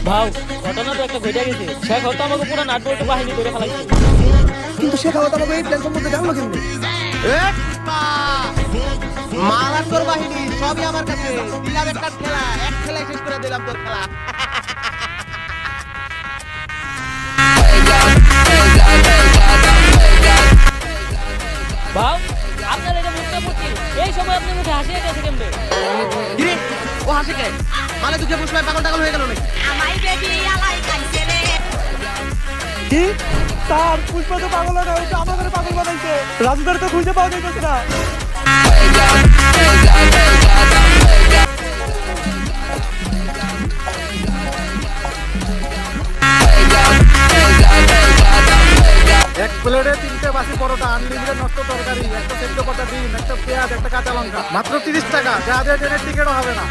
ভাও ঘটনা তো একটা ঘটে গেছে, শেখ হয়তো আমাকে পুরো নাটবল্টু বাহিনী করে ফেলাইছে। কিন্তু শেখাওয়াত আমাকে এই প্ল্যান সম্বন্ধে জানলো কেমনি? মালাঙ্গর বাহিনী সবই আমার কাছে। দিলাম একটা খেলা, এক খেলায় শেষ করে দিলাম তোর খেলা। ভাও আপনার এটা মুখটা পড়ছি, এই সময় আপনি মুখে হাসি গেছে কেমনে? কিরে ও হাসে কে? মানে দুঃখে পুষ্পায় পাগল টাগল হয়ে গেল নাকি? আমায় বেবি আলাই খাইছে রে। কি স্যার, পুষ্পা তো পাগল না, ওই তো আমাদের পাগল বানাইছে। রাজুদার তো খুঁজে পাওয়া যাইতেছে না। এক প্লেটে 3টে বাসি পরোটা, আনলিমিটেড নষ্ট তরকারি, একটা সেদ্ধ কটা ডিম, একটা পেঁয়াজ, একটা কাঁচা লঙ্কা, মাত্র 30 টাকা। যা ট্রেনের টিকিটও হবে না।